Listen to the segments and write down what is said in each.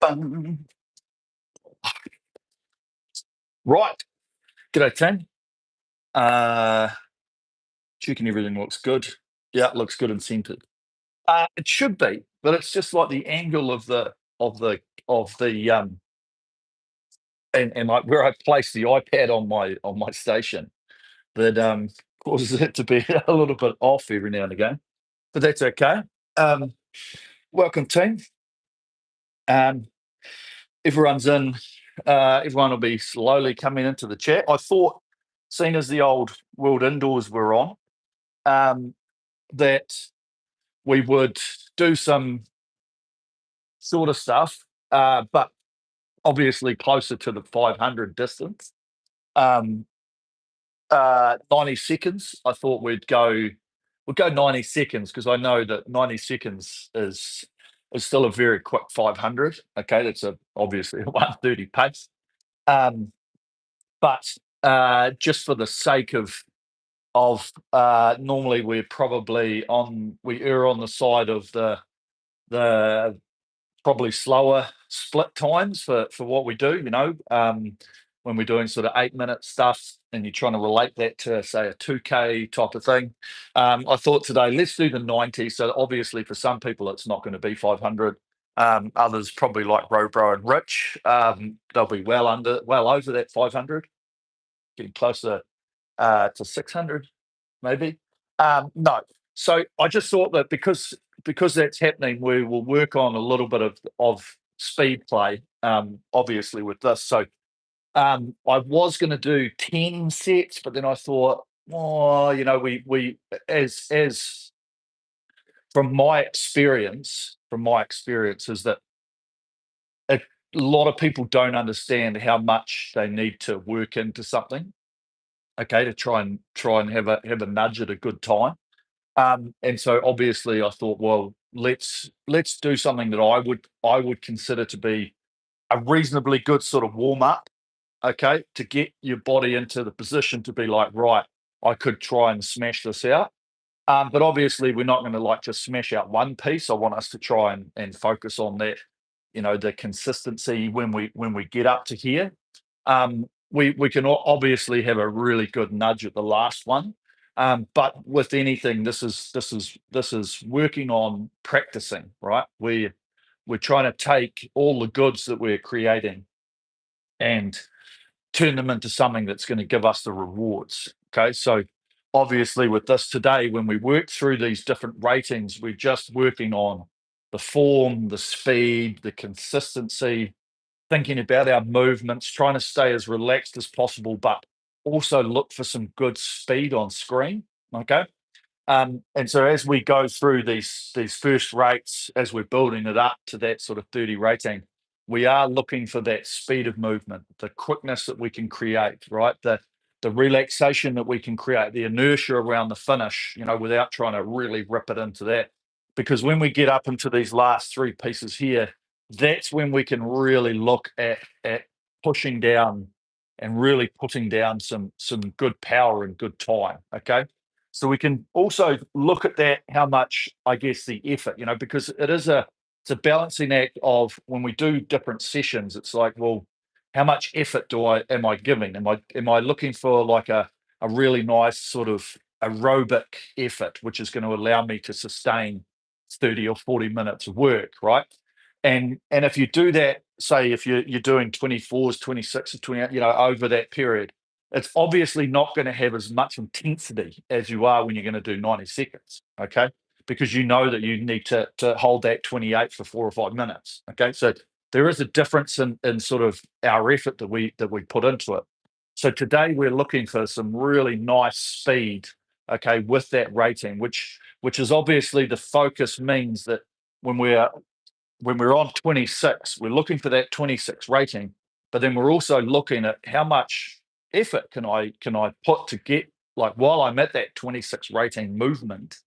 Bum. Right. G'day, team. Uh, Chicken, everything looks good. Yeah, it looks good and centered. It should be, but it's just like the angle of the of the and like where I place the iPad on my station that causes it to be a little bit off every now and again. But that's okay. Um, Welcome, team. Um, Everyone's in. Everyone will be slowly coming into the chat. I thought, seeing as the old World Indoors were on, um, that we would do some sort of stuff, but obviously closer to the 500 distance. 90 seconds. I thought we'd go 90 seconds because I know that 90 seconds is still a very quick 500. Okay, that's obviously a 130 pace. Um, but just for the sake of normally we err on the side of the probably slower split times for what we do, when we're doing sort of 8-minute stuff and you're trying to relate that to, say, a 2K type of thing. I thought today, let's do the 90. So obviously for some people, it's not going to be 500. Others probably like Robro and Rich, they'll be well over that 500, getting closer to 600 maybe. No. So I just thought that because that's happening, we will work on a little bit of speed play, obviously with this. So I was going to do 10 sets, but then I thought, oh, we as from my experience is that a lot of people don't understand how much they need to work into something, okay, to try and have a nudge at a good time. And so obviously I thought, well, let's do something that I would consider to be a reasonably good sort of warm up, okay, to get your body into the position to be like, right, I could try and smash this out. But obviously we're not going to like just smash out one piece. I want us to try and focus on that, the consistency when we get up to here. We can obviously have a really good nudge at the last one. But with anything, this is working on practicing, right? We're trying to take all the goods that we're creating and turn them into something that's going to give us the rewards. Okay. So obviously with this today, when we work through these different ratings, we're just working on the form, the speed, the consistency, thinking about our movements, trying to stay as relaxed as possible, but also look for some good speed on screen. Okay. And so as we go through these first rates, as we're building it up to that sort of 30 rating, we are looking for that speed of movement, the quickness that we can create, right? The relaxation that we can create, the inertia around the finish, without trying to really rip it into that. Because when we get up into these last three pieces here, that's when we can really look at pushing down and really putting down some good power and good time. Okay. So we can also look at that, how much, I guess, the effort, because it's a balancing act of when we do different sessions, it's like, well, how much effort am I giving? Am I looking for like a really nice sort of aerobic effort, which is going to allow me to sustain 30 or 40 minutes of work, right? And if you do that, say if you're doing 24s, 26s, 28, over that period, it's obviously not going to have as much intensity as you are when you're going to do 90 seconds, okay? Because you know that you need to hold that 28 for 4 or 5 minutes, okay? So there is a difference in sort of our effort that we put into it. So today we're looking for some really nice speed, okay, with that rating, which is obviously the focus means that when we're on 26, we're looking for that 26 rating, but then we're also looking at how much effort can I put to get, like, while I'm at that 26 rating movement,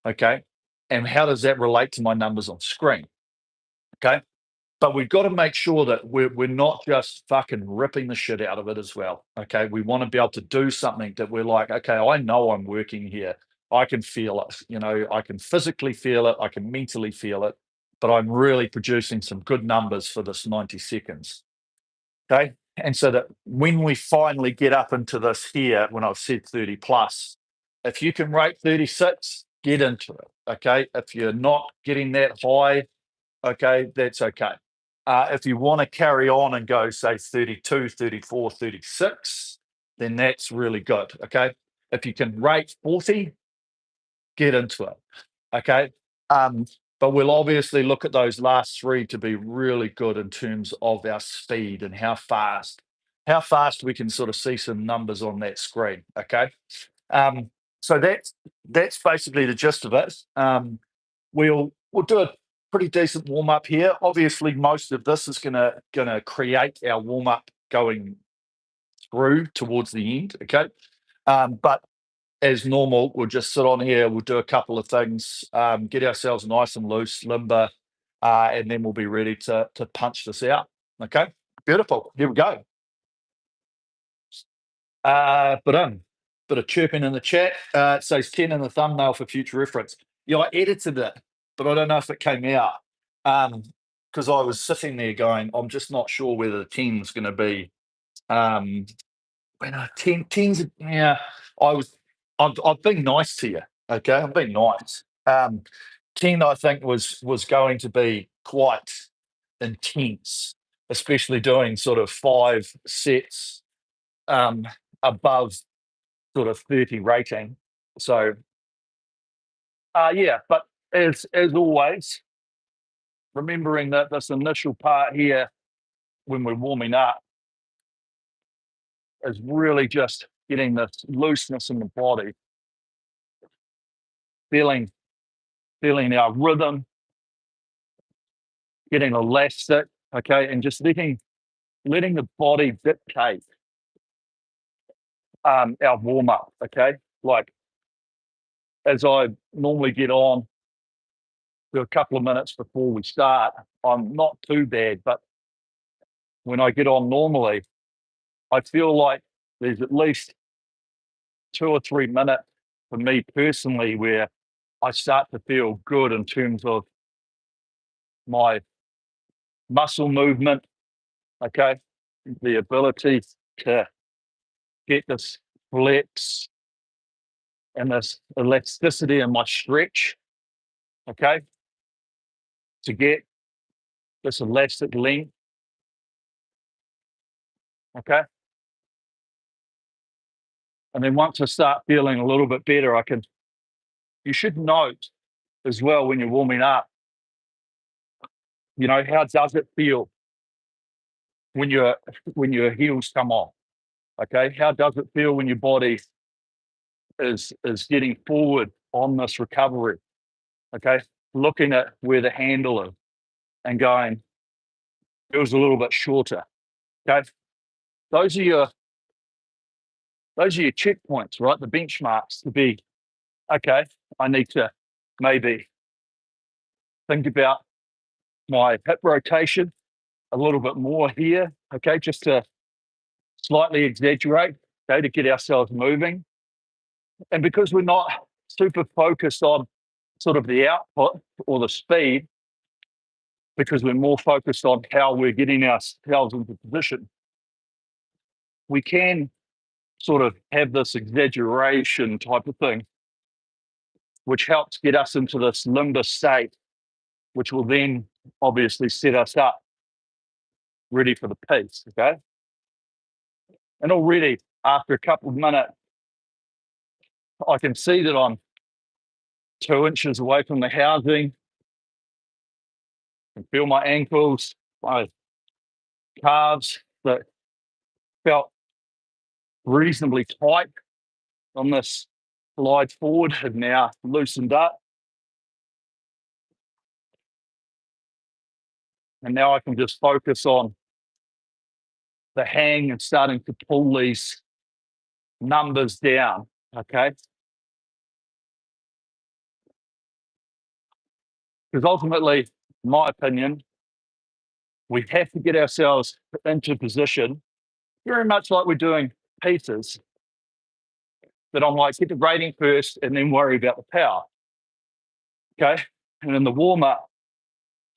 okay, and how does that relate to my numbers on screen, okay? But we've got to make sure that we're not just fucking ripping the shit out of it as well, okay? We want to be able to do something that we're like, okay, I know I'm working here. I can feel it, I can physically feel it. I can mentally feel it. but I'm really producing some good numbers for this 90 seconds. Okay. And so that when we finally get up into this here, when I've said 30 plus, if you can rate 36, get into it. Okay. If you're not getting that high, okay, that's okay. If you want to carry on and go, say, 32, 34, 36, then that's really good. Okay. If you can rate 40, get into it. Okay. But we'll obviously look at those last three to be really good in terms of our speed and how fast we can sort of see some numbers on that screen. Okay. So that's basically the gist of it. We'll do a pretty decent warm up here. Obviously, most of this is gonna create our warm up going through towards the end. Okay. But as normal, we'll just sit on here, we'll do a couple of things, get ourselves nice and loose, limber, and then we'll be ready to punch this out. Okay, beautiful. Here we go. Bit of chirping in the chat. It says 10 in the thumbnail for future reference. Yeah, I edited it, but I don't know if it came out. Because I was sitting there going, I'm just not sure whether the 10's going to be. When 10's, yeah, I've been nice to you. Okay, I've been nice. 10, I think, was going to be quite intense, especially doing sort of 5 sets above sort of 30 rating. So, yeah, but as always, remembering that this initial part here when we're warming up is really just getting this looseness in the body, feeling our rhythm, getting elastic, okay, and just letting the body dictate our warm up, okay. Like as I normally get on to a couple of minutes before we start, I'm not too bad, but when I get on normally, I feel like there's at least 2 or 3 minutes for me personally where I start to feel good in terms of my muscle movement, okay, the ability to get this flex and this elasticity in my stretch, okay, to get this elastic length, okay. And then once I start feeling a little bit better, you should note as well when you're warming up, how does it feel when your heels come off, okay? How does it feel when your body is getting forward on this recovery, okay? Looking at where the handle is and going, feels a little bit shorter, okay? Those are your checkpoints, right? The benchmarks to be, okay, I need to maybe think about my hip rotation a little bit more here, okay, just to slightly exaggerate, okay, to get ourselves moving. And because we're not super focused on sort of the output or the speed, because we're more focused on how we're getting ourselves into position, we can sort of have this exaggeration type of thing, which helps get us into this limber state, which will then obviously set us up ready for the piece, okay? And already after a couple of minutes, I can see that I'm 2 inches away from the housing. I can feel my ankles, my calves that felt reasonably tight on this slide forward have now loosened up. And now I can just focus on the hang and starting to pull these numbers down, okay? Because ultimately, in my opinion, we have to get ourselves into position, very much like we're doing pieces, that I'm like, get the rating first and then worry about the power, okay? And in the warm-up,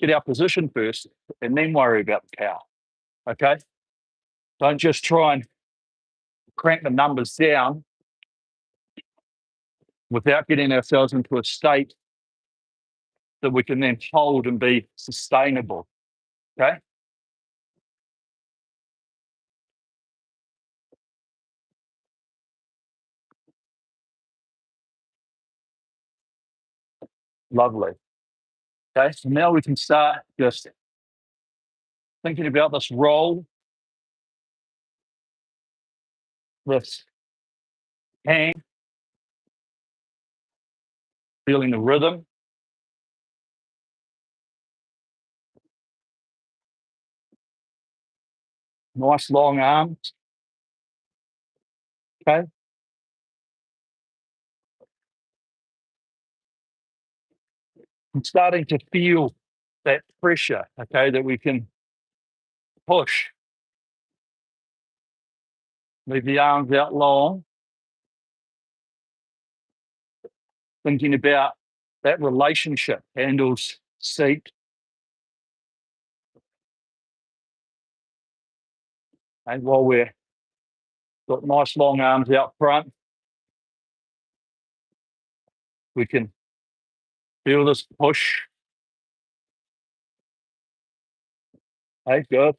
get our position first and then worry about the cow. Okay? Don't just try and crank the numbers down without getting ourselves into a state that we can then hold and be sustainable. Okay? Lovely. Okay, so now we can start just thinking about this roll, this hang, feeling the rhythm. Nice long arms. Okay. I'm starting to feel that pressure, okay, that we can push. Leave the arms out long. Thinking about that relationship, handles, seat. And while we're got nice long arms out front, we can feel this push. Okay, good.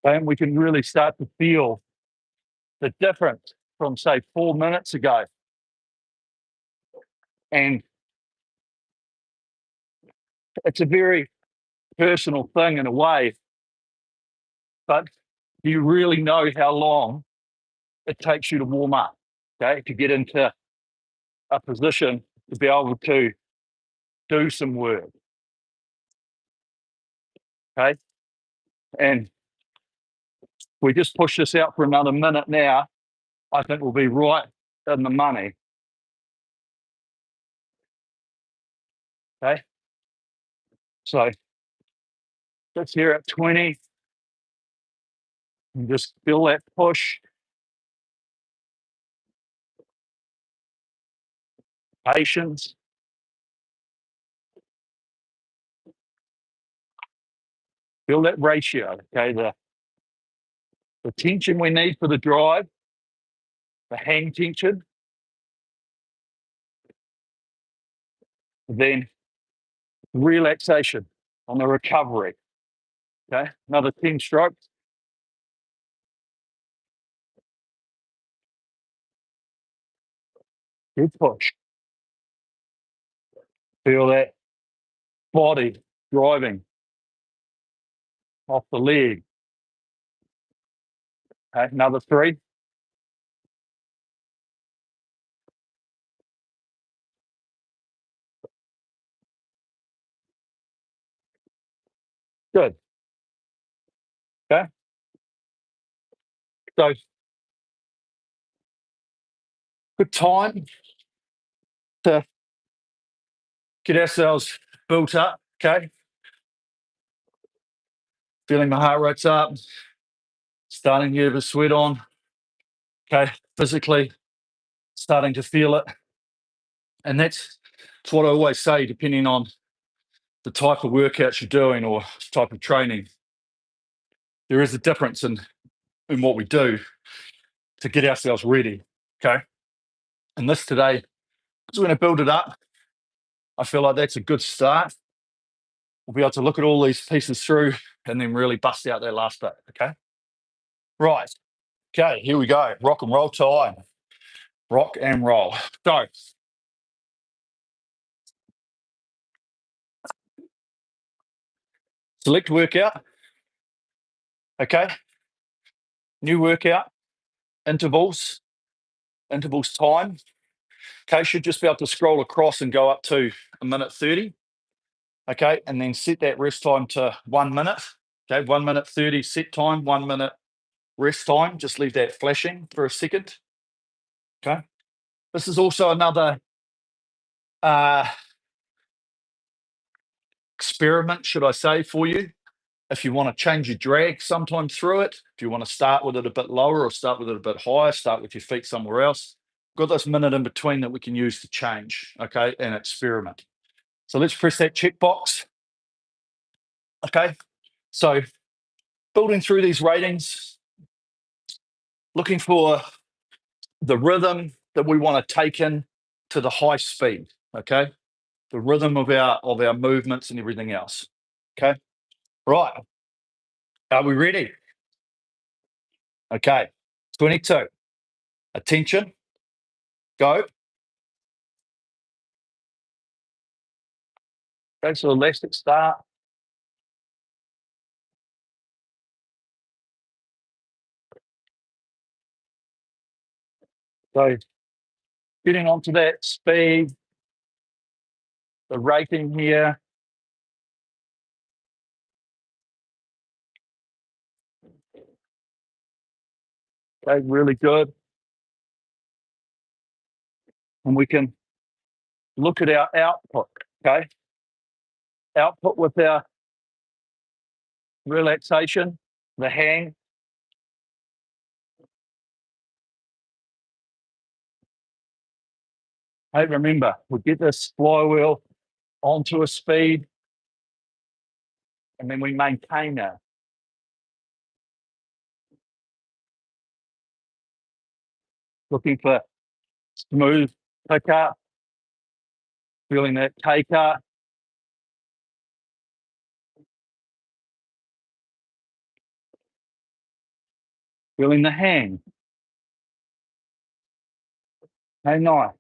And we can really start to feel the difference from, say, 4 minutes ago. And it's a very personal thing in a way, but do you really know how long it takes you to warm up, okay, to get into a position to be able to do some work, okay? And we just push this out for another minute now, I think we'll be right in the money, okay? So let's here at 20, and just feel that push, patience. Feel that ratio, okay? The tension we need for the drive, the hang tension, then relaxation on the recovery. Okay, another 10 strokes. Good push. Feel that body driving off the leg. Okay, another 3. Good. Okay. So good time to get ourselves built up. Okay. Feeling my heart rate's up, starting to get a sweat on. Okay. Physically starting to feel it. And that's what I always say, depending on the type of workouts you're doing or type of training, there is a difference in what we do to get ourselves ready. Okay. And this today, because we're going to build it up, I feel like that's a good start. We'll be able to look at all these pieces through and then really bust out that last bit. Okay. Right. Okay. Here we go. Rock and roll time. Rock and roll. So, select workout. Okay. New workout. Intervals time. Okay. Should just be able to scroll across and go up to 1:30. Okay. And then set that rest time to 1 minute. Okay. 1:30 set time, 1 minute rest time. Just leave that flashing for a second. Okay. This is also another experiment, should I say, for you. If you want to change your drag sometime through it, if you want to start with it a bit lower or start with it a bit higher, start with your feet somewhere else. Got this minute in between that we can use to change, okay, and experiment. So let's press that checkbox. Okay, so building through these ratings, looking for the rhythm that we want to take in to the high speed, okay? The rhythm of our movements and everything else. Okay. Right. Are we ready? Okay. 22. Attention. Go. Okay, so elastic start. So getting onto that speed, the rating here. Okay, really good. And we can look at our output. Okay. Output with our relaxation, the hang. Hey, remember, we get this flywheel onto a speed and then we maintain that. Looking for smooth pick up, feeling that take up. Feeling the hang. Hey, nice.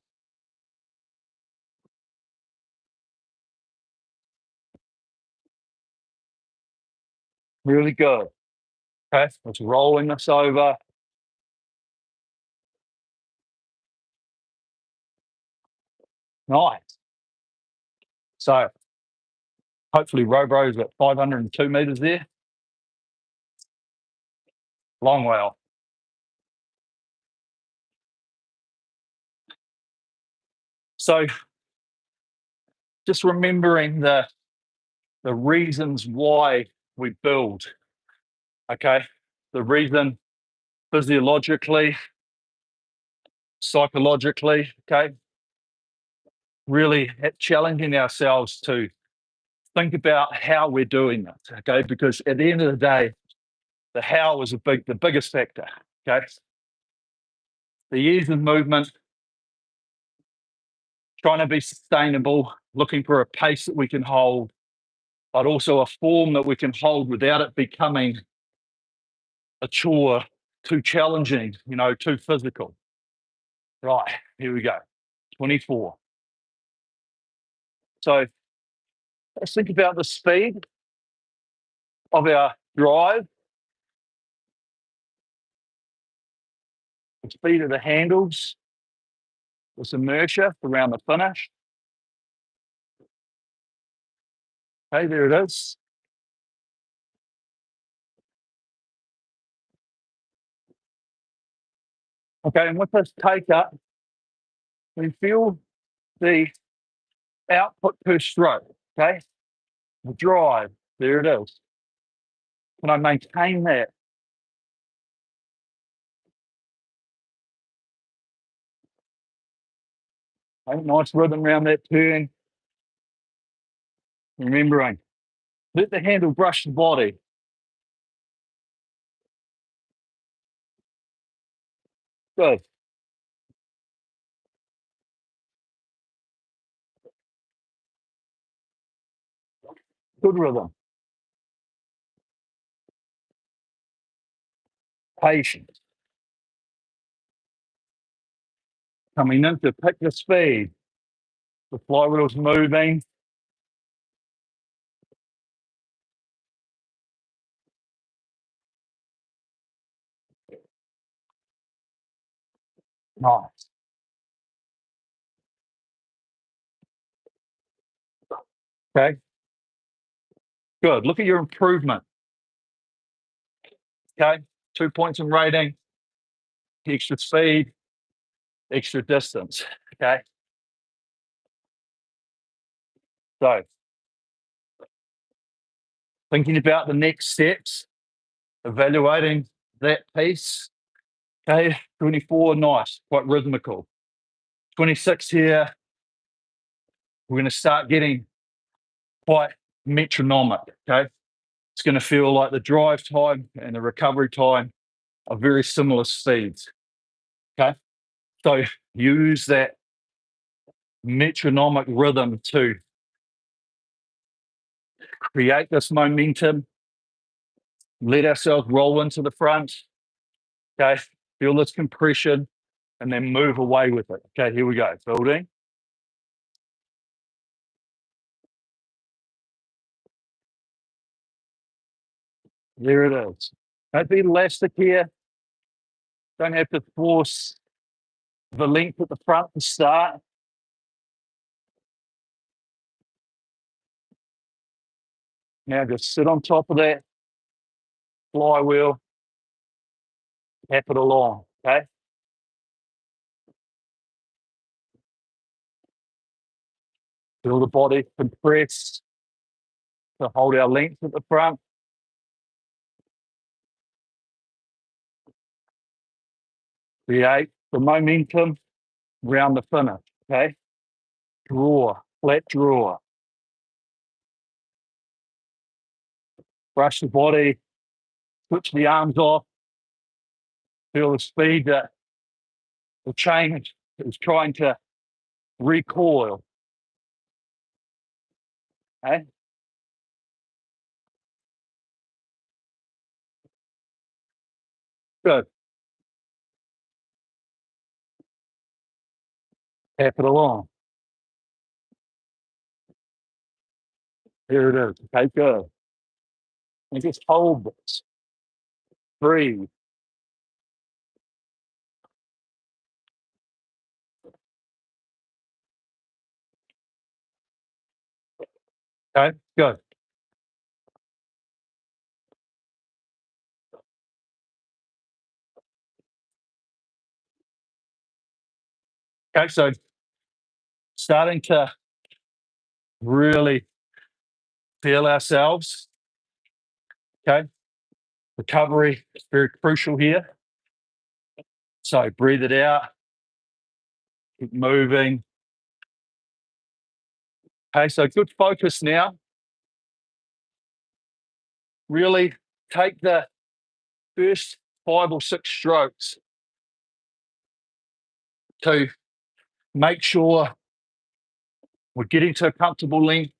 Really good. Okay, let's rolling this over. Nice. So hopefully Robro's at 502 meters there. Long way off. So just remembering the reasons why we build. Okay. The reason physiologically, psychologically, okay. Really challenging ourselves to think about how we're doing it. Okay. Because at the end of the day, the how is the biggest factor. Okay. The ease of movement, trying to be sustainable, looking for a pace that we can hold, but also a form that we can hold without it becoming a chore, too challenging, too physical. Right, here we go. 24. So let's think about the speed of our drive, the speed of the handles, this inertia around the finish. Okay, there it is. Okay, and with this take up, we feel the output per stroke. Okay, the drive, there it is. Can I maintain that? Okay, nice rhythm around that turn. Remembering, let the handle brush the body. Good. Good rhythm. Patience. Coming in to pick the speed. The flywheel's moving. Nice. Okay. Good. Look at your improvement. Okay. 2 points in rating, extra speed, extra distance. Okay. So thinking about the next steps, evaluating that piece. Okay, 24, nice, quite rhythmical. 26 here, we're going to start getting quite metronomic. Okay, it's going to feel like the drive time and the recovery time are very similar speeds. Okay, so use that metronomic rhythm to create this momentum, let ourselves roll into the front. Okay, feel this compression and then move away with it. Okay, here we go. Building. There it is. Don't be elastic here. Don't have to force the length at the front to start. Now just sit on top of that flywheel, tap it along. Okay. Feel the body compress to hold our length at the front. Create the momentum around the finish. Okay. Draw, flat draw. Brush the body, switch the arms off. Feel the speed that the chain is trying to recoil. Okay. Good. Tap it along. Here it is. Okay, good. And just hold this. Breathe. Okay, good. Okay, so starting to really feel ourselves. Okay, recovery is very crucial here. So breathe it out, keep moving. Okay, so good focus now. Really take the first 5 or 6 strokes to make sure we're getting to a comfortable length,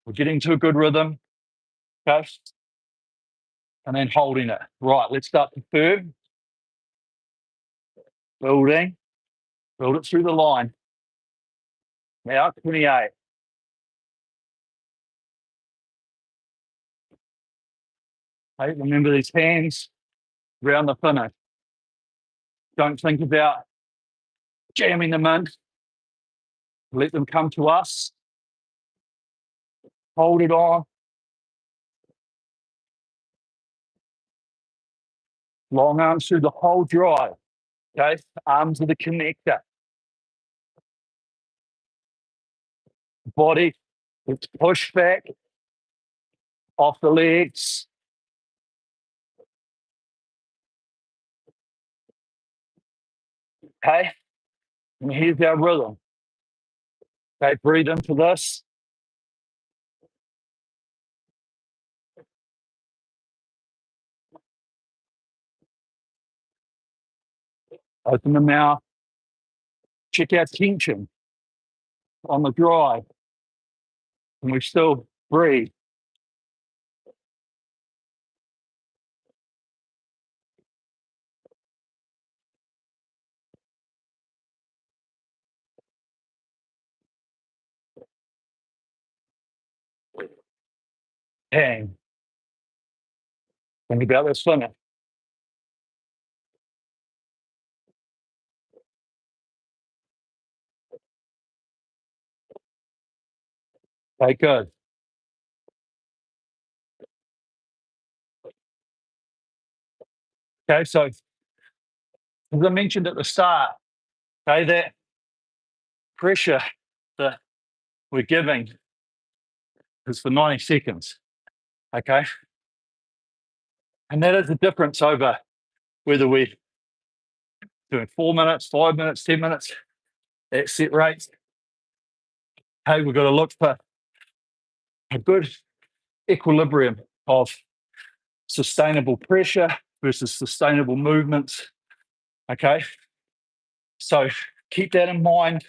we're getting to a good rhythm. Okay, and then holding it. Right, let's start the third. Building, build it through the line. Now, 28. Okay, remember these hands around the finish. Don't think about jamming them in. Let them come to us. Hold it on. Long arms through the whole drive. Okay, arms are the connector. Body, let's push back off the legs. Okay, and here's our rhythm. Okay, breathe into this. Open the mouth. Check our tension on the drive. And we still breathe. Hang. Think about this finish. Okay, good. Okay, so as I mentioned at the start, okay, that pressure that we're giving is for 90 seconds. Okay. And that is the difference over whether we're doing 4 minutes, 5 minutes, 10 minutes at set rates. Hey, we've got to look for a good equilibrium of sustainable pressure versus sustainable movements. Okay. So keep that in mind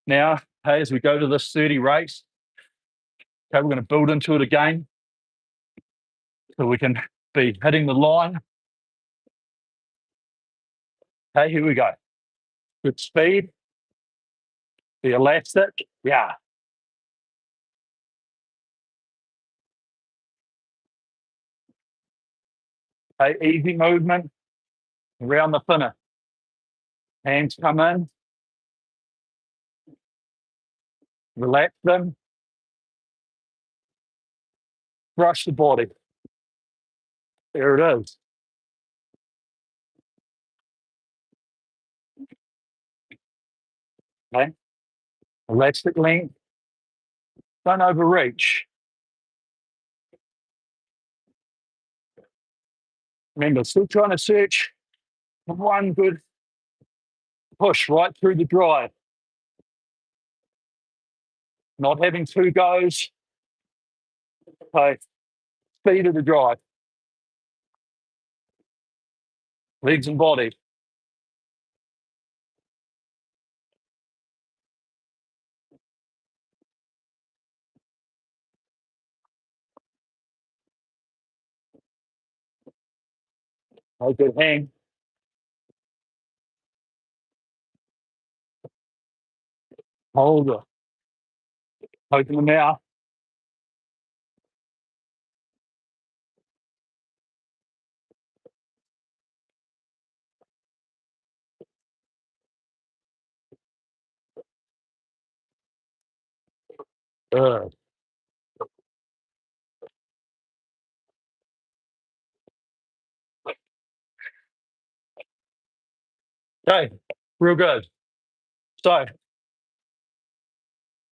now. Hey, as we go to this 30 race, okay, we're going to build into it again so we can be hitting the line. Okay, here we go. Good speed, be elastic. Yeah. Okay, easy movement around the finish. Hands come in, relax them, brush the body. There it is. Okay, elastic length. Don't overreach. Remember, still trying to search for one good push right through the drive. Not having two goes. Okay, speed of the drive. Legs and body. Okay, good hang. Hold it. Open the mouth. Good. Okay, real good. So,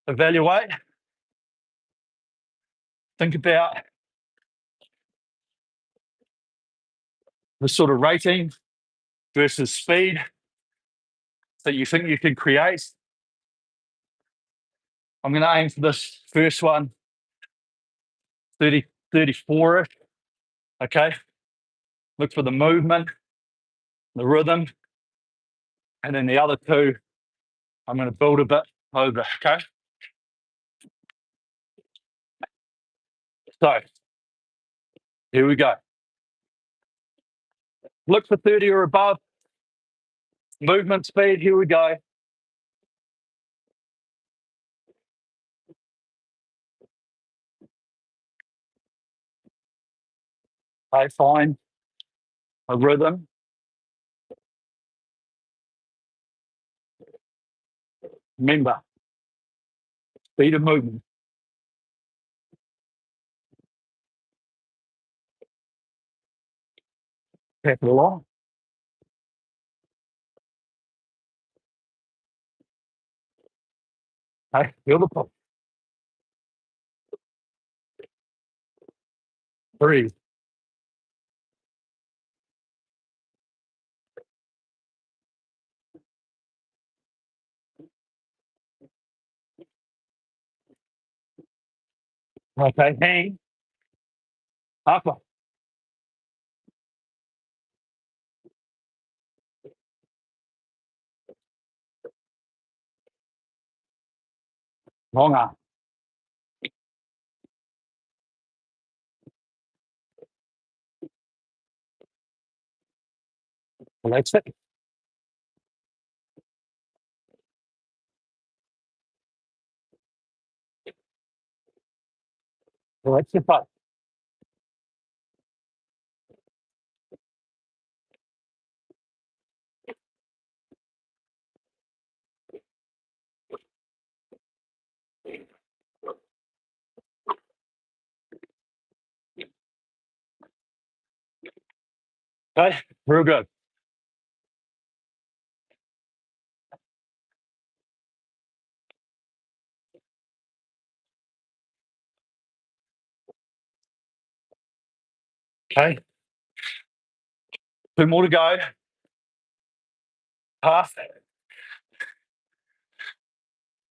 evaluate. Think about the sort of rating versus speed that you think you can create. I'm going to aim for this first one, 30, 34-ish. Okay. Look for the movement, the rhythm. And then the other two, I'm going to build a bit over. Okay. So here we go. Look for 30 or above. Movement speed. Here we go. I find a rhythm. Remember, speed of movement. Tap it along. Okay. Feel the pull. Breathe. Okay. Hang. Upper. Long arm. Relax it. Relax your butt. Okay. Real good. Okay. 2 more to go. Half.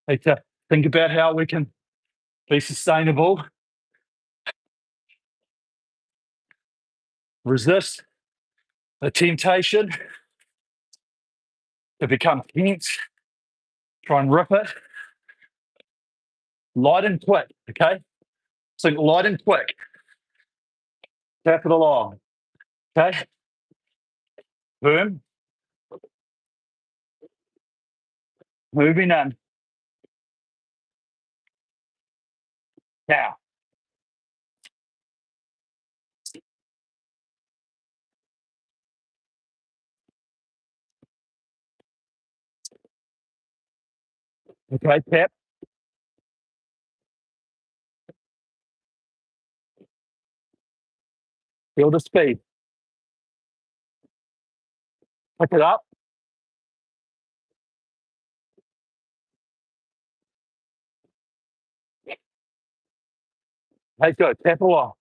Need to think about how we can be sustainable. Resist the temptation to become tense. Try and rip it. Light and quick, okay? So light and quick. Tap it along, okay? Boom. Moving in. Now. Okay, tap. Feel the speed. Pick it up. Hey, good. Tap along.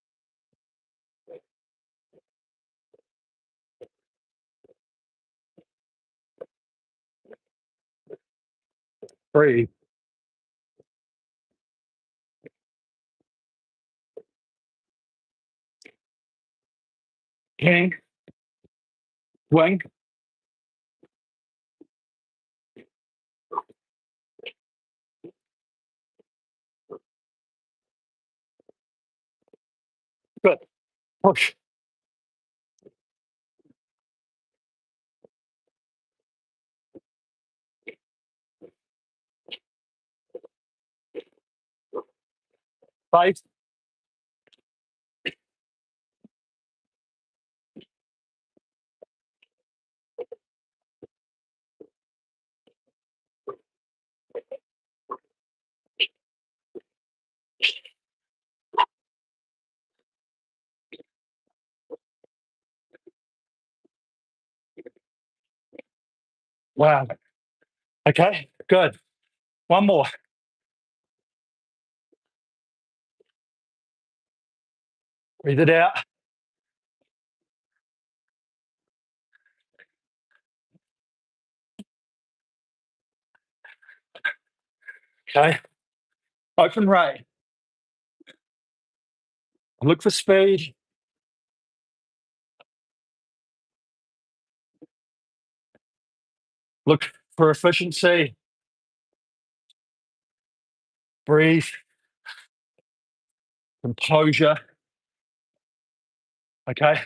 Breathe. King. Swing. Good. Push. Face. Wow. Okay, good. One more. Breathe it out. Okay. Open rate. Look for speed. Look for efficiency. Breathe. Composure. Okay.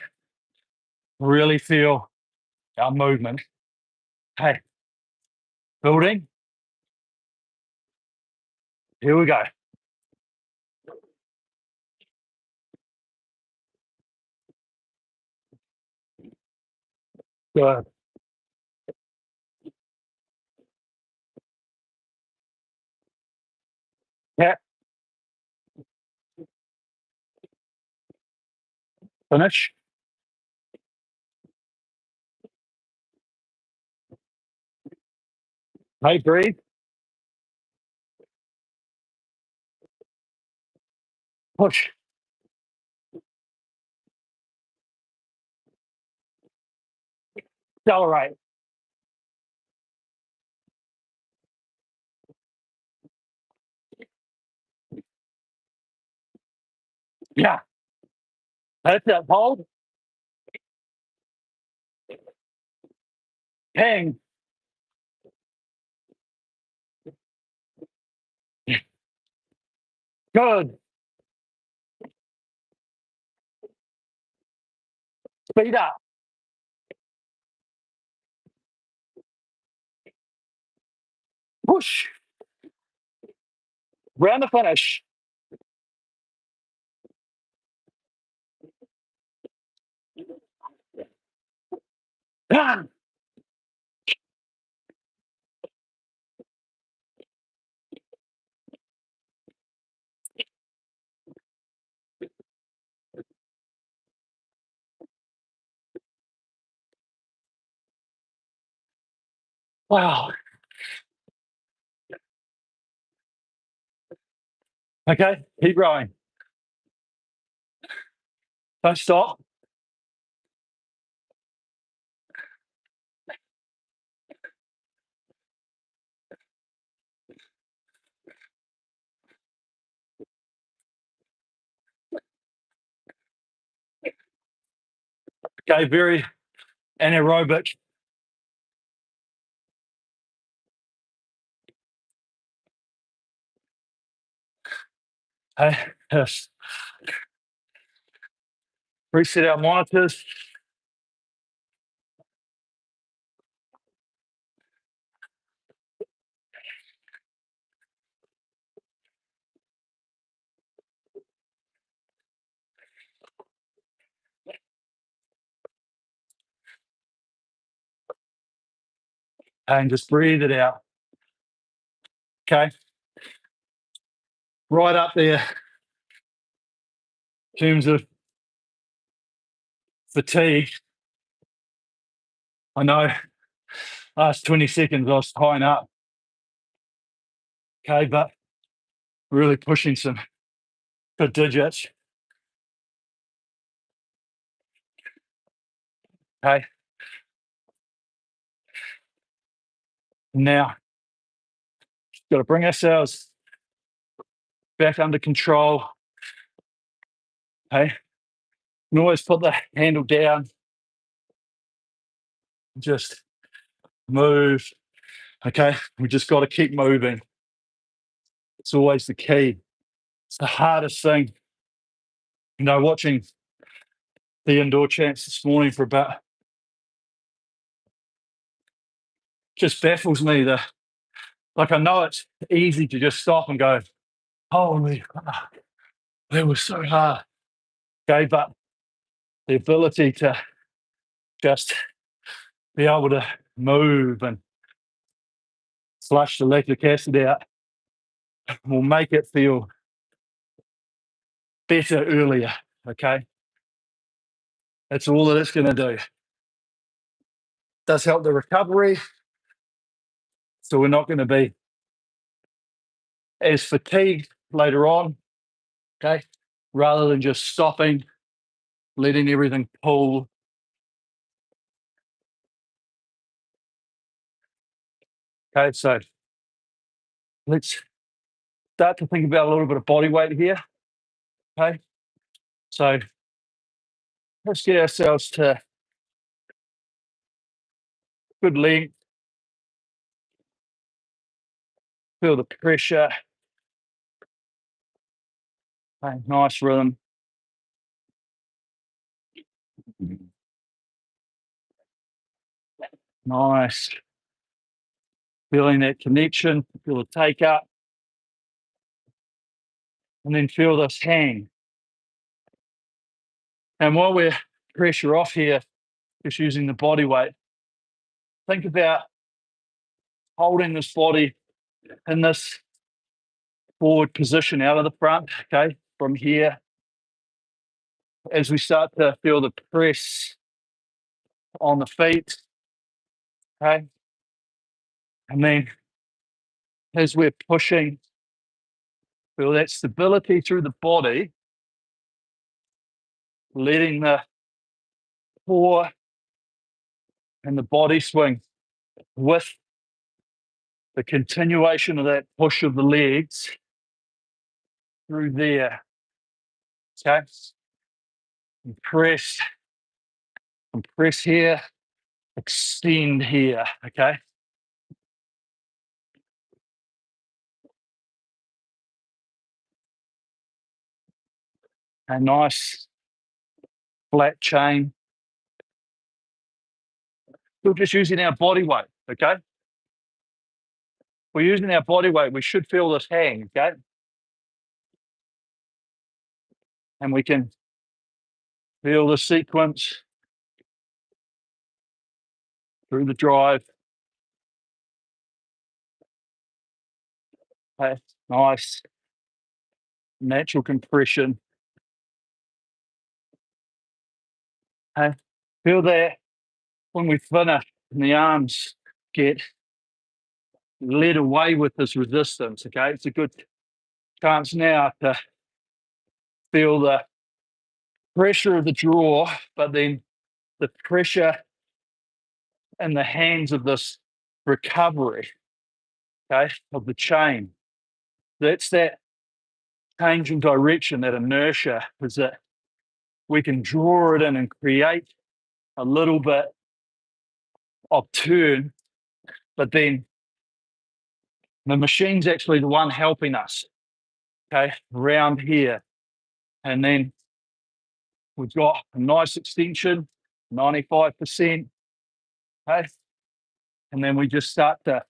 Really feel our movement. Okay. Building. Here we go. Good. Tap. Finish. Hey, breathe. Push. Accelerate. Yeah. That's it. Hold. Hang. Good. Speed up. Push. Round the finish. Done. Wow. Okay. Keep rowing. Don't stop. Okay, very anaerobic. Okay, yes. Reset our monitors. And just breathe it out. Okay. Right up there in terms of fatigue. I know last 20 seconds I was tying up. Okay, but really pushing some good digits. Okay. Now, got to bring ourselves back under control. Okay. You can always put the handle down. Just move. Okay. We just got to keep moving. It's always the key. It's the hardest thing. You know, watching the indoor champs this morning for about just baffles me. Like I know it's easy to just stop and go, holy fuck, that was so hard. Okay, but the ability to just be able to move and flush the lactic acid out will make it feel better earlier. Okay, that's all that it's going to do. Does help the recovery, so we're not going to be as fatigued later on. Okay, rather than just stopping, letting everything pull. Okay, so let's start to think about a little bit of body weight here. Okay, so let's get ourselves to good length. Feel the pressure. Okay, nice rhythm. Nice. Feeling that connection, feel the take up, and then feel this hang. And while we're pressure off here, just using the body weight, think about holding this body in this forward position out of the front, okay, from here. As we start to feel the press on the feet, okay, and then as we're pushing, feel that stability through the body, letting the core and the body swing with the continuation of that push of the legs through there. Okay. Compress here, extend here. Okay. A nice flat chain. We're just using our body weight. Okay. We're using our body weight. We should feel this hang. Okay. And we can feel the sequence through the drive. Okay. Nice natural compression. Okay. Feel that when we finish and the arms get led away with this resistance. Okay. It's a good chance now to feel the pressure of the draw, but then the pressure in the hands of this recovery, okay, of the chain. That's that change in direction, that inertia, is that we can draw it in and create a little bit of turn, but then the machine's actually the one helping us, okay, around here. And then we've got a nice extension, 95%, okay? And then we just start to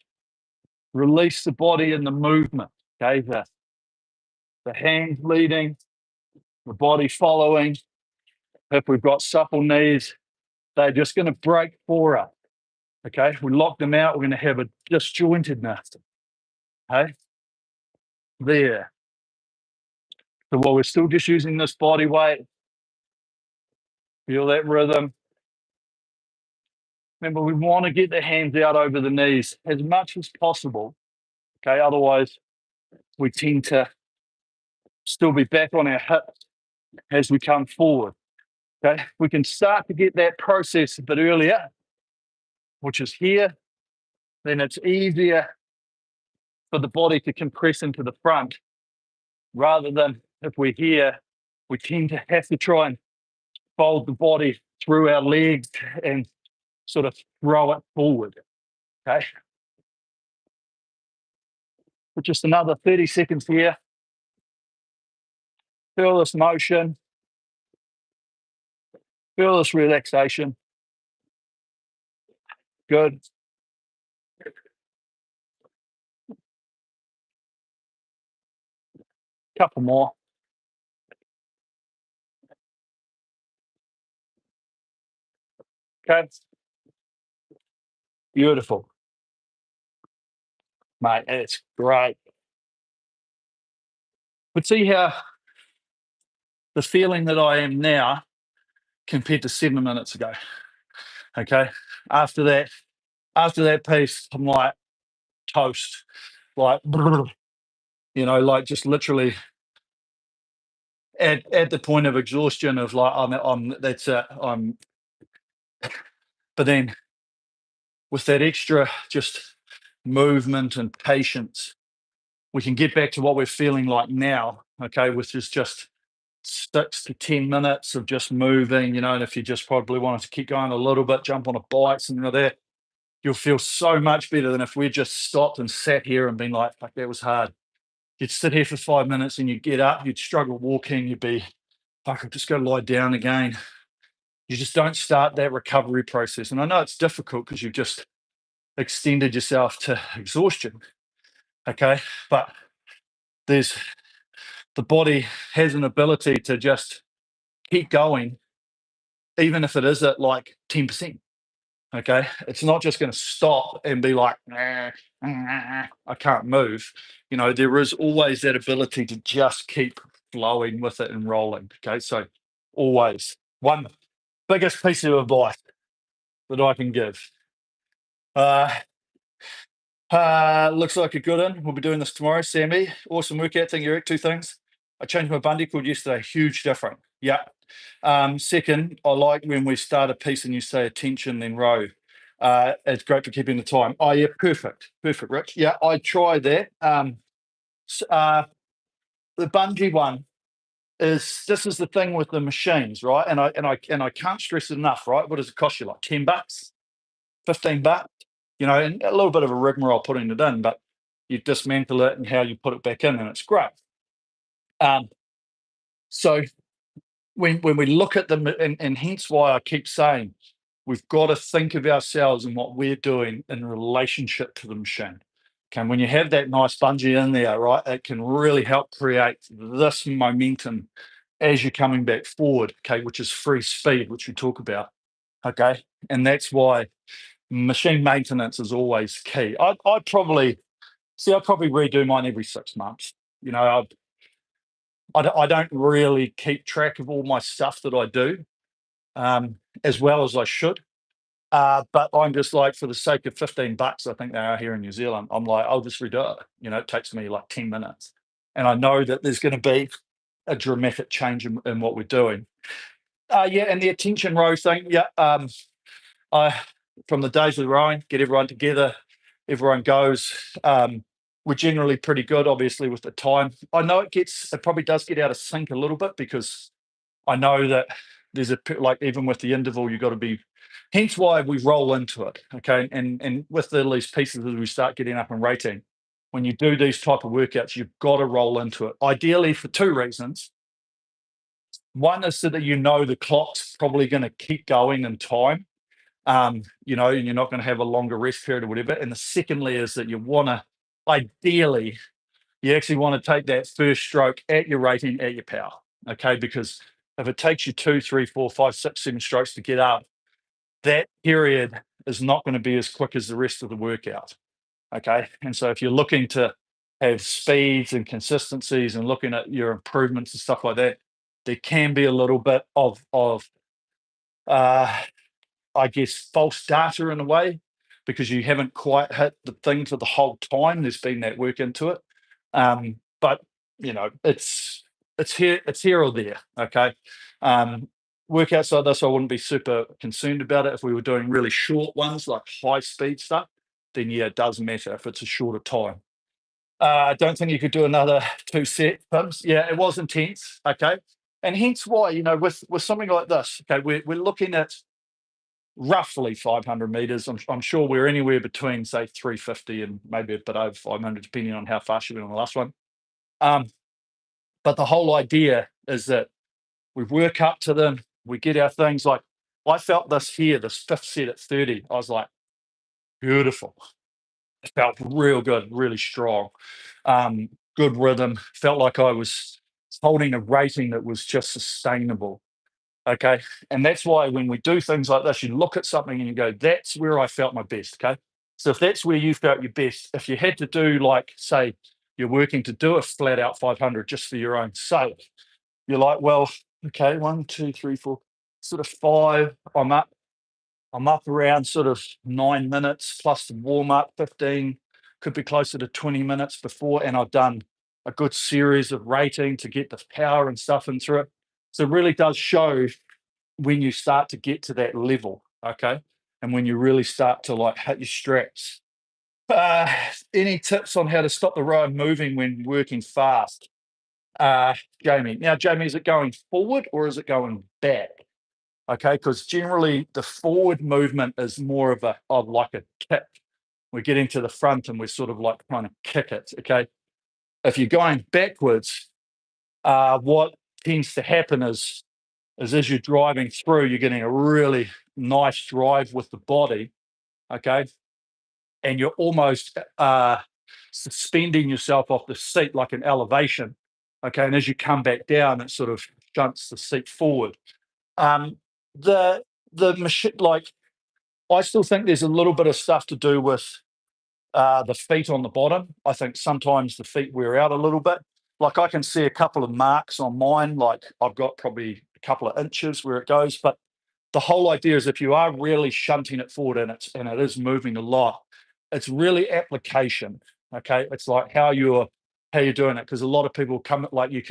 release the body and the movement, okay? The hands leading, the body following. If we've got supple knees, they're just going to break for us, okay? We lock them out, we're going to have a disjointedness, okay? There. So while we're still just using this body weight, feel that rhythm. Remember, we want to get the hands out over the knees as much as possible, okay? Otherwise, we tend to still be back on our hips as we come forward, okay? We can start to get that process a bit earlier, which is here. Then it's easier for the body to compress into the front, rather than if we're here, we tend to have to try and fold the body through our legs and sort of throw it forward, okay? For just another 30 seconds here. Feel this motion. Feel this relaxation. Good. Couple more. Okay. Beautiful. Mate, it's great. But see how the feeling that I am now compared to 7 minutes ago. Okay. After that piece, I'm like toast. Like, you know, like just literally at the point of exhaustion of like, I'm that's it. But then with that extra just movement and patience, we can get back to what we're feeling like now, okay, which is just 6 to 10 minutes of just moving, you know, and if you just probably wanted to keep going a little bit, jump on a bike, something like that, you'll feel so much better than if we just stopped and sat here and been like, fuck, that was hard. You'd sit here for 5 minutes and you'd get up, you'd struggle walking, you'd be, fuck, I've just got to lie down again. You just don't start that recovery process. And I know it's difficult because you've just extended yourself to exhaustion, okay? But there's the body has an ability to just keep going, even if it is at like 10%. Okay. It's not just going to stop and be like, "Nah, nah, I can't move." You know, there is always that ability to just keep flowing with it and rolling. Okay. So, always one biggest piece of advice that I can give. Uh, Looks like a good one. We'll be doing this tomorrow. Sammy, awesome workout. Thank you, Eric. 2 things. I changed my bungee cord yesterday. Huge difference. Yeah. Second, I like when we start a piece and you say attention, then row. It's great for keeping the time. Oh, yeah, perfect. Perfect, Rich. Yeah, I tried that. The bungee one this is the thing with the machines, right? And I can't stress it enough, right? What does it cost you? Like $10, $15? You know, and a little bit of a rigmarole putting it in, but you dismantle it and how you put it back in, and it's great. So when we look at them, and hence why I keep saying we've got to think of ourselves and what we're doing in relationship to the machine. Okay, and when you have that nice bungee in there, right, it can really help create this momentum as you're coming back forward, okay, which is free speed, which we talk about. Okay, and that's why machine maintenance is always key. I'd probably redo mine every 6 months. You know, I don't really keep track of all my stuff that I do as well as I should. But I'm just like, for the sake of $15, I think they are here in New Zealand, I'm like, I'll just redo it. You know, it takes me like 10 minutes. And I know that there's going to be a dramatic change in what we're doing. Yeah, and the attention row thing, yeah. I From the days of rowing, get everyone together, everyone goes. We're generally pretty good, obviously, with the time. I know it probably does get out of sync a little bit because I know that like even with the interval, you've got to be. Hence why we roll into it, okay. And with these pieces, as we start getting up and rating, when you do these type of workouts, you've got to roll into it. Ideally, for two reasons. One is so that you know the clock's probably going to keep going in time, and you're not going to have a longer rest period or whatever. And the secondly is that you want to, ideally, you actually want to take that first stroke at your rating, at your power, okay? Because if it takes you 2, 3, 4, 5, 6, 7 strokes to get up, that period is not going to be as quick as the rest of the workout, okay? And so if you're looking to have speeds and consistencies and looking at your improvements and stuff like that, there can be a little bit of uh, I guess, false data in a way, because you haven't quite hit the thing for the whole time. There's been that work into it. But it's here or there. Okay. Workouts like this, I wouldn't be super concerned about it. If we were doing really short ones, like high speed stuff, then yeah, it does matter if it's a shorter time. I don't think you could do another 2 set pumps. Yeah, it was intense. Okay. And hence why, with something like this, okay, we're looking at roughly 500 meters. I'm sure we're anywhere between, say, 350 and maybe a bit over 500, depending on how fast you went on the last one. But the whole idea is that we work up to them, we get our things. Like, I felt this here, this fifth set at 30. I was like, beautiful. It felt real good, really strong. Good rhythm. Felt like I was holding a rating that was just sustainable. Okay. And that's why when we do things like this, you look at something and you go, that's where I felt my best. Okay. So if that's where you felt your best, if you had to do, like, say, you're working to do a flat out 500 just for your own sake, you're like, well, okay, 1, 2, 3, 4, sort of 5. I'm up around sort of 9 minutes plus the warm up, 15, could be closer to 20 minutes before. And I've done a good series of rating to get the power and stuff in through it. So it really does show when you start to get to that level, okay? And when you really start to, like, hit your straps. Uh, any tips on how to stop the rower moving when working fast? Jamie. Now, Jamie, is it going forward or is it going back? Okay, because generally the forward movement is more of like a kick. We're getting to the front and we're sort of like trying to kick it. Okay. If you're going backwards, what tends to happen is as you're driving through, you're getting a really nice drive with the body, okay? And you're almost suspending yourself off the seat like an elevation, okay? And as you come back down, it sort of shunts the seat forward. Um, the machine, like, I still think there's a little bit of stuff to do with the feet on the bottom. I think sometimes the feet wear out a little bit. Like, I can see a couple of marks on mine, like I've got probably a couple of inches where it goes. But the whole idea is if you are really shunting it forward and it is moving a lot, it's really application. Okay. It's like how you're doing it. Because a lot of people come, like, a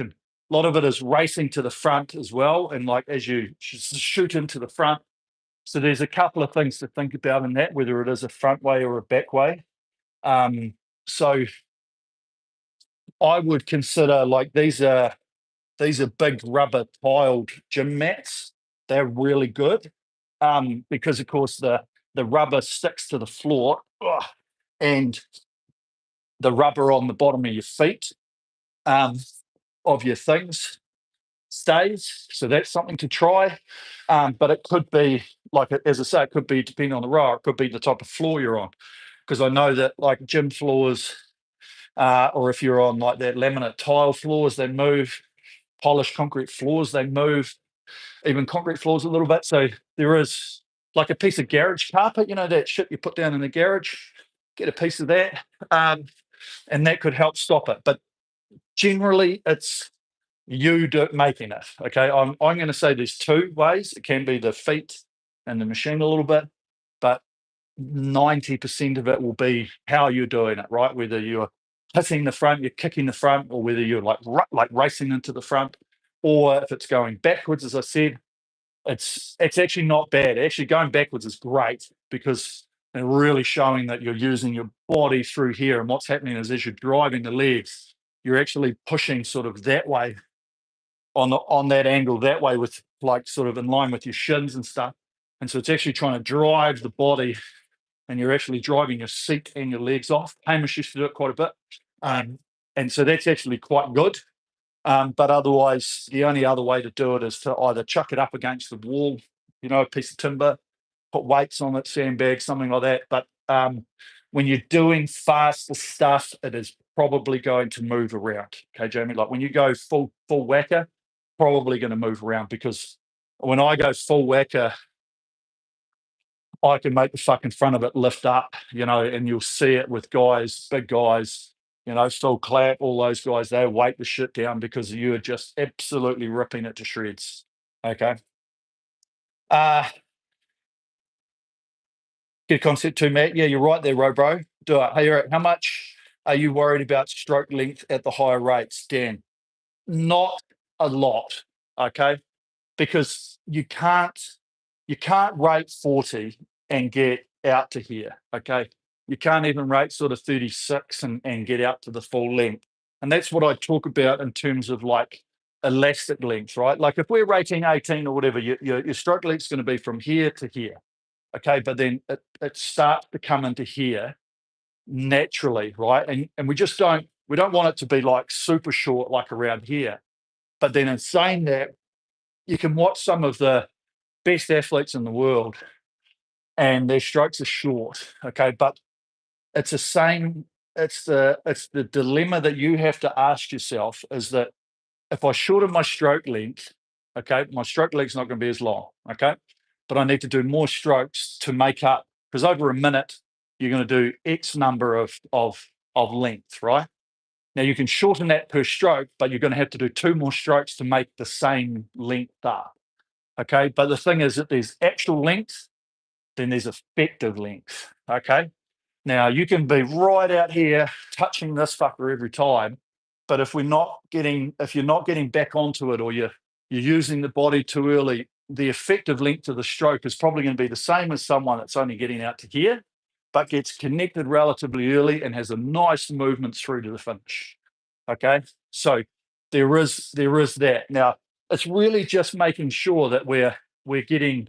lot of it is racing to the front as well. And like as you shoot into the front. So there's a couple of things to think about in that, whether it is a front way or a back way. So I would consider, like, these are big rubber tiled gym mats. They're really good, because of course the rubber sticks to the floor, and the rubber on the bottom of your feet, of your things, stays. So that's something to try. But it could be, like, as I say, it could be depending on the rower. It could be the type of floor you're on, because I know that, like, gym floors, or if you're on like that laminate tile floors, they move. Polished concrete floors, they move. Even concrete floors a little bit. So there is, like, a piece of garage carpet, that shit you put down in the garage. Get a piece of that, and that could help stop it. But generally, it's you making it. Okay, I'm going to say there's two ways. It can be the feet and the machine a little bit, but 90% of it will be how you're doing it, right? Whether you're hitting the front, you're kicking the front, or whether you're like racing into the front, or if it's going backwards. As I said, it's actually not bad. Actually, going backwards is great, because they're really showing that you're using your body through here. And what's happening is, as you're driving the legs, you're actually pushing sort of that way. on that angle that way, with like sort of in line with your shins and stuff. And so it's actually trying to drive the body, and you're actually driving your seat and your legs off. Hamish used to do it quite a bit. And so that's actually quite good. But otherwise, the only other way to do it is to either chuck it up against the wall, a piece of timber, put weights on it, sandbags, something like that. But when you're doing faster stuff, it is probably going to move around. Okay, Jamie, like when you go full whacker, probably going to move around, because when I go full whacker, I can make the fucking front of it lift up, and you'll see it with guys, big guys, Phil Clapp, all those guys, they weight the shit down because you're just absolutely ripping it to shreds. Okay. Good concept too, Matt. Yeah, you're right there, Robro. Do it. Hey, Eric, how much are you worried about stroke length at the higher rates, Dan? Not a lot, okay? Because you can't rate 40 and get out to here, okay? You can't even rate sort of 36 and get out to the full length. And that's what I talk about in terms of like elastic length, right? Like if we're rating 18 or whatever, your stroke length is going to be from here to here, okay? But then it starts to come into here naturally, right? And we don't want it to be like super short, like around here. But then in saying that, you can watch some of the best athletes in the world and their strokes are short, okay? But it's the same, it's the dilemma that you have to ask yourself, is that if I shorten my stroke length, okay, my stroke length's not going to be as long, okay? But I need to do more strokes to make up, because over a minute, you're going to do X number of length, right? Now you can shorten that per stroke, but you're going to have to do 2 more strokes to make the same length up. Okay. But the thing is that there's actual length, then there's effective length. Okay. Now you can be right out here touching this fucker every time, but if you're not getting back onto it, or you're using the body too early, the effective length of the stroke is probably going to be the same as someone that's only getting out to here, but gets connected relatively early and has a nice movement through to the finish. Okay. So there is that. Now it's really just making sure that we're getting,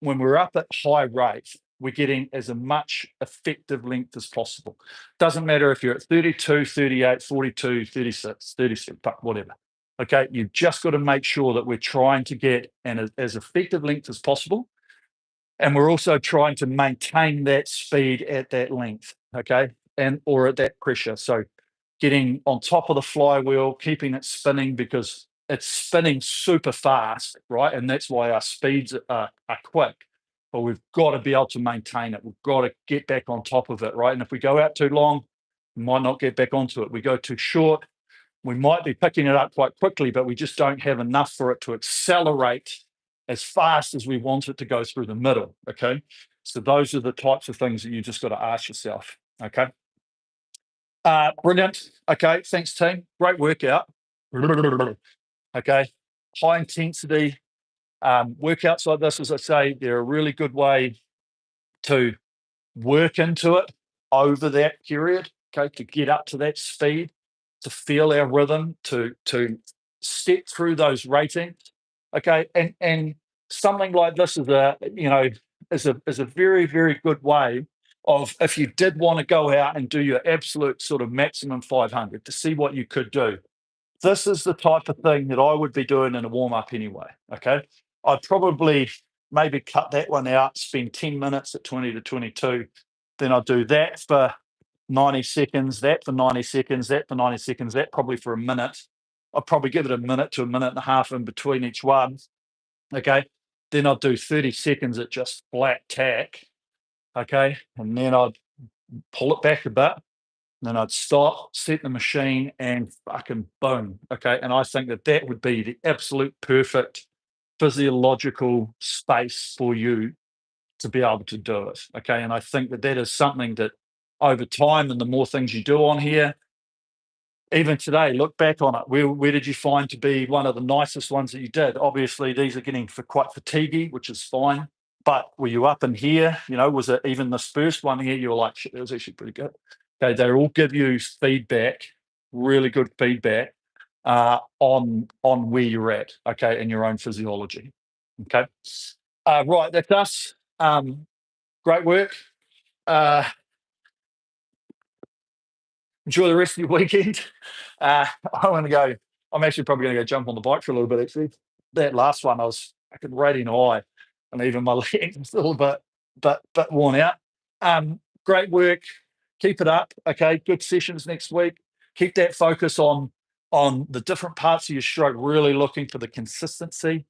when we're up at high rate, we're getting as much effective length as possible. Doesn't matter if you're at 32, 38, 42, 36, 36, whatever. Okay, you've just got to make sure that we're trying to get as effective length as possible. And we're also trying to maintain that speed at that length, okay, or at that pressure. So getting on top of the flywheel, keeping it spinning, because it's spinning super fast, right? And that's why our speeds are quick. But we've got to be able to maintain it. We've got to get back on top of it, right? And if we go out too long, we might not get back onto it. We go too short, we might be picking it up quite quickly, but we just don't have enough for it to accelerate as fast as we want it to go through the middle, okay? So those are the types of things that you just got to ask yourself, okay? Brilliant. Okay, thanks, team. Great workout. Okay, high intensity workouts like this, as I say, they're a really good way to work into it over that period, okay, to get up to that speed, to feel our rhythm, to step through those ratings, okay, and something like this is a very, very good way of, if you did want to go out and do your absolute sort of maximum 500 to see what you could do. This is the type of thing that I would be doing in a warm up anyway. Okay. I'd probably maybe cut that one out, spend 10 minutes at 20 to 22. Then I'd do that for 90 seconds, that for 90 seconds, that for 90 seconds, that probably for a minute. I'd probably give it a minute to a minute and a half in between each one. Okay. Then I'd do 30 seconds at just flat tack. Okay. And then I'd pull it back a bit. Then I'd stop, set the machine, and fucking boom. Okay. And I think that would be the absolute perfect physiological space for you to be able to do it. Okay. And I think that is something that over time, and the more things you do on here, even today, look back on it. Where did you find to be one of the nicest ones that you did? Obviously, these are getting quite fatiguey, which is fine. But were you up in here? Was it even this first one here? You were like, shit, it was actually pretty good. Okay, they all give you feedback, really good feedback. on where you're at, okay, in your own physiology. Okay. Right, that's us. Great work. Enjoy the rest of your weekend. I want to go. I'm actually probably going to go jump on the bike for a little bit. Actually, that last one I could radiant eye, and even my legs was a little bit worn out. Great work. Keep it up. Okay, good sessions next week. Keep that focus on the different parts of your stroke. Really looking for the consistency.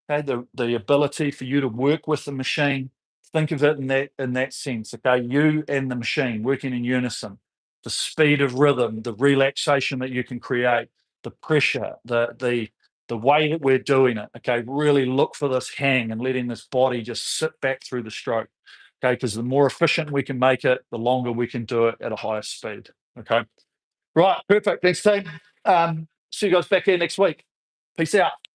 Okay, the ability for you to work with the machine. Think of it in that sense. Okay, you and the machine working in unison. The speed of rhythm, the relaxation that you can create, the pressure, the way that we're doing it. Okay, really look for this hang and letting this body just sit back through the stroke. Okay, because the more efficient we can make it, the longer we can do it at a higher speed. Okay, right, perfect. Thanks, team. See you guys back here next week. Peace out.